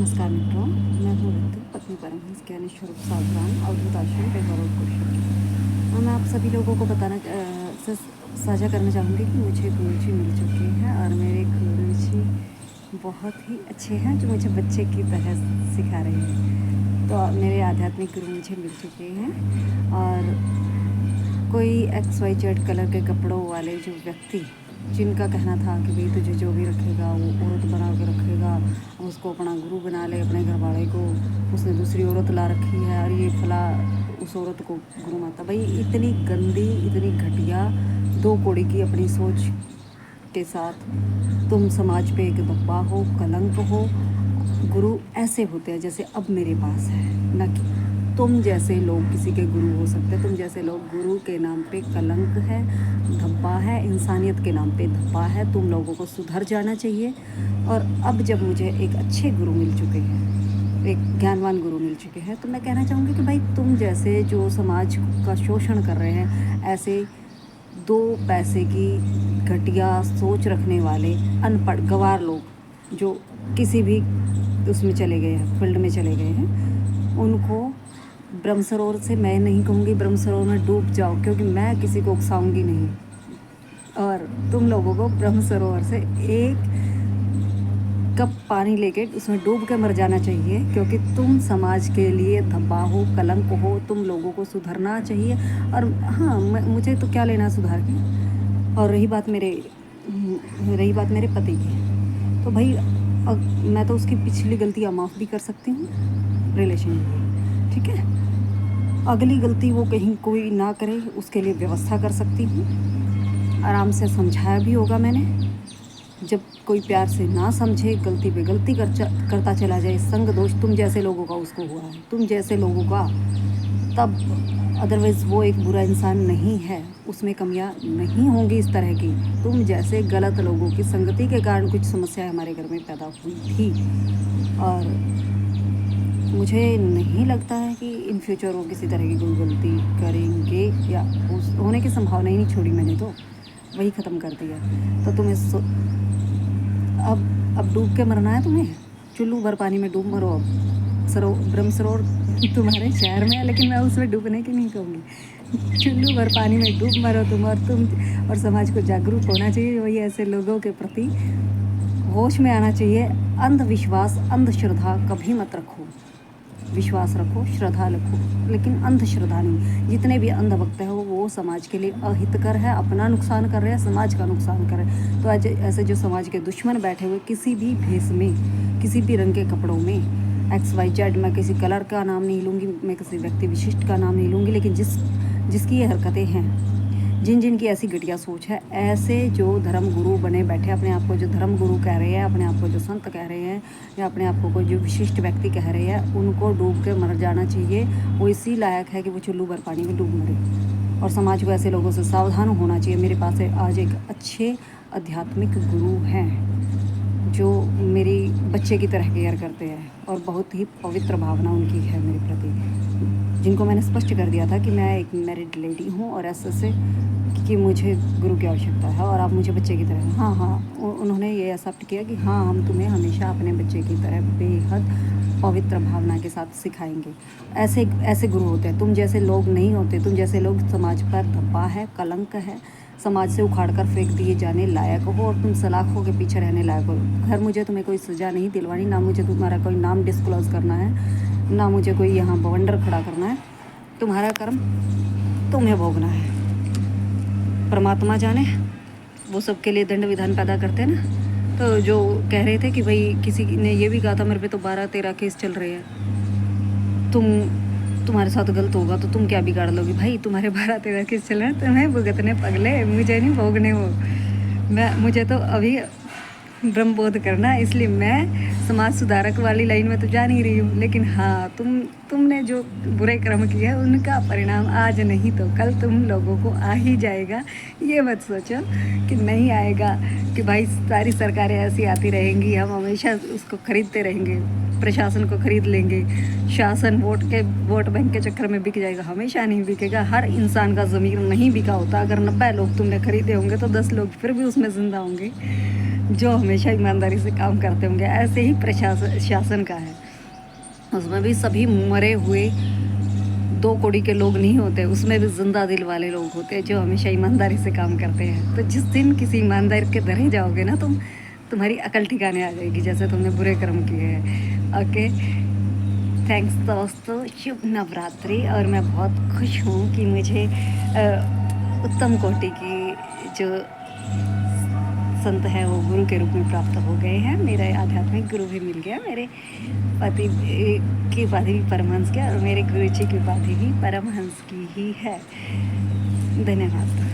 नमस्कार मित्रों, मैं हूँ रितु, पत्नी परमहंस ज्ञानेश्वर साधुवान अवधूत आश्रम बेंगलुरु कुरुक्षेत्र। मैं आप सभी लोगों को साझा करना चाहूँगी कि मुझे गुरु जी मिल चुके हैं और मेरे गुरु जी बहुत ही अच्छे हैं, जो मुझे बच्चे की तरह सिखा रहे हैं। तो मेरे आध्यात्मिक गुरु मुझे मिल चुके हैं और कोई XYZ कलर के कपड़ों वाले जो व्यक्ति जिनका कहना था कि भाई तुझे जो भी रखेगा वो औरत बना के रखेगा, उसको अपना गुरु बना ले, अपने घर वाले को, उसने दूसरी औरत ला रखी है और ये फला उस औरत को गुरु माता। भाई इतनी गंदी, इतनी घटिया, दो कौड़ी की अपनी सोच के साथ तुम समाज पे एक धब्बा हो, कलंक हो। गुरु ऐसे होते हैं जैसे अब मेरे पास है, न कि तुम जैसे लोग किसी के गुरु हो सकते। तुम जैसे लोग गुरु के नाम पे कलंक है, धब्बा है, इंसानियत के नाम पे धब्बा है। तुम लोगों को सुधर जाना चाहिए। और अब जब मुझे एक अच्छे गुरु मिल चुके हैं, एक ज्ञानवान गुरु मिल चुके हैं, तो मैं कहना चाहूँगी कि भाई तुम जैसे जो समाज का शोषण कर रहे हैं, ऐसे दो पैसे की घटिया सोच रखने वाले अनपढ़ गंवार लोग जो किसी भी उसमें चले गए हैं, फील्ड में चले गए हैं, उनको ब्रह्म सरोवर से, मैं नहीं कहूँगी ब्रह्म सरोवर में डूब जाओ, क्योंकि मैं किसी को उकसाऊँगी नहीं। और तुम लोगों को ब्रह्म सरोवर से एक कप पानी लेके उसमें डूब के मर जाना चाहिए, क्योंकि तुम समाज के लिए धब्बा हो, कलंक हो। तुम लोगों को सुधरना चाहिए। और हाँ, मुझे तो क्या लेना सुधार के। और रही बात मेरे पति की, तो भाई मैं तो उसकी पिछली गलतियाँ माफ़ भी कर सकती हूँ रिलेशन में, ठीक है। अगली गलती वो कहीं कोई ना करे, उसके लिए व्यवस्था कर सकती हूँ। आराम से समझाया भी होगा मैंने। जब कोई प्यार से ना समझे, गलती पे गलती करता चला जाए, संग दोष तुम जैसे लोगों का उसको हुआ है, तुम जैसे लोगों का, तब अदरवाइज़ वो एक बुरा इंसान नहीं है, उसमें कमियां नहीं होंगी इस तरह की। तुम जैसे गलत लोगों की संगति के कारण कुछ समस्याएं हमारे घर में पैदा हुई थी। और मुझे नहीं लगता है कि इन फ्यूचर वो किसी तरह की कोई गलती करेंगे, या उस होने की संभावना ही नहीं छोड़ी मैंने, तो वही ख़त्म कर दिया। तो तुम्हें अब डूब के मरना है, तुम्हें चुल्लू भर पानी में डूब मरो। अब ब्रह्म सरोवर तुम्हारे शहर में है, लेकिन मैं उसमें डूबने की नहीं कहूँगी। चुल्लू भर पानी में डूब मरो तुम। और समाज को जागरूक होना चाहिए, वही ऐसे लोगों के प्रति होश में आना चाहिए। अंधविश्वास, अंधश्रद्धा कभी मत रखो। विश्वास रखो, श्रद्धा रखो, लेकिन अंधश्रद्धा नहीं। जितने भी अंधभक्त हैं वो समाज के लिए अहितकर है, अपना नुकसान कर रहे हैं, समाज का नुकसान कर रहे हैं। तो आज ऐसे जो समाज के दुश्मन बैठे हुए, किसी भी भेष में, किसी भी रंग के कपड़ों में, XYZ, मैं किसी कलर का नाम नहीं लूँगी, मैं किसी व्यक्ति विशिष्ट का नाम नहीं लूँगी, लेकिन जिसकी ये हरकतें हैं, जिनकी ऐसी घटिया सोच है, ऐसे जो धर्म गुरु बने बैठे, अपने आप को जो धर्म गुरु कह रहे हैं, अपने आप को जो संत कह रहे हैं, या अपने आप को कोई जो विशिष्ट व्यक्ति कह रहे हैं, उनको डूब के मर जाना चाहिए। वो इसी लायक है कि वो चुल्लू भर पानी में डूब मरे। और समाज को ऐसे लोगों से सावधान होना चाहिए। मेरे पास आज एक अच्छे आध्यात्मिक गुरु हैं जो मेरी बच्चे की तरह केयर करते हैं, और बहुत ही पवित्र भावना उनकी है मेरे प्रति, जिनको मैंने स्पष्ट कर दिया था कि मैं एक मैरिड लेडी हूँ और ऐसे कि मुझे गुरु की आवश्यकता है, और आप मुझे बच्चे की तरह। हाँ, उन्होंने ये एक्सेप्ट किया कि हाँ, हम तुम्हें हमेशा अपने बच्चे की तरह बेहद पवित्र भावना के साथ सिखाएंगे। ऐसे गुरु होते हैं। तुम जैसे लोग नहीं होते। तुम जैसे लोग समाज पर धब्बा है, कलंक है, समाज से उखाड़ कर फेंक दिए जाने लायक हो, और तुम सलाखों के पीछे रहने लायक हो। खैर, मुझे तुम्हें कोई सज़ा नहीं दिलवानी, ना मुझे तुम्हारा कोई नाम डिस्क्लोज़ करना है, ना मुझे कोई यहाँ बवंडर खड़ा करना है। तुम्हारा कर्म तुम्हें भोगना है। परमात्मा जाने, वो सबके लिए दंड विधान पैदा करते हैं ना। तो जो कह रहे थे कि भाई किसी ने ये भी कहा था मेरे पे तो 12-13 केस चल रहे हैं, तुम्हारे साथ गलत होगा तो तुम क्या बिगाड़ लोगी। भाई तुम्हारे 12-13 केस चल रहे हैं, तुम्हें भुगतने पगले, मुझे नहीं भोगने हो। मुझे तो अभी ब्रह्मबोध करना, इसलिए मैं समाज सुधारक वाली लाइन में तो जा नहीं रही हूँ। लेकिन हाँ, तुमने जो बुरे कर्म किए हैं उनका परिणाम आज नहीं तो कल तुम लोगों को आ ही जाएगा। ये मत सोचो कि नहीं आएगा, कि भाई सारी सरकारें ऐसी आती रहेंगी, हम हमेशा उसको खरीदते रहेंगे, प्रशासन को खरीद लेंगे, शासन वोट बैंक के चक्कर में बिक जाएगा। हमेशा नहीं बिकेगा। हर इंसान का ज़मीर नहीं बिका होता। अगर 90 लोग तुमने खरीदे होंगे तो 10 लोग फिर भी उसमें ज़िंदा होंगे। जो हमेशा ईमानदारी से काम करते होंगे। ऐसे ही प्रशासन शासन का है, उसमें भी सभी मरे हुए 2 कौड़ी के लोग नहीं होते, उसमें भी जिंदा दिल वाले लोग होते हैं जो हमेशा ईमानदारी से काम करते हैं। तो जिस दिन किसी ईमानदार के दरे जाओगे ना तुम, तुम्हारी अकल ठिकाने आ जाएगी, जैसे तुमने बुरे कर्म किए हैं। ओके, थैंक्स दोस्तों, शुभ नवरात्रि। और मैं बहुत खुश हूँ कि मुझे उत्तम कोटि की जो संत है वो गुरु के रूप में प्राप्त हो गए हैं। मेरा आध्यात्मिक गुरु भी मिल गया, मेरे पति की उपाधि भी परमहंस की, और मेरे गुरु जी की उपाधि भी परमहंस की ही है। धन्यवाद।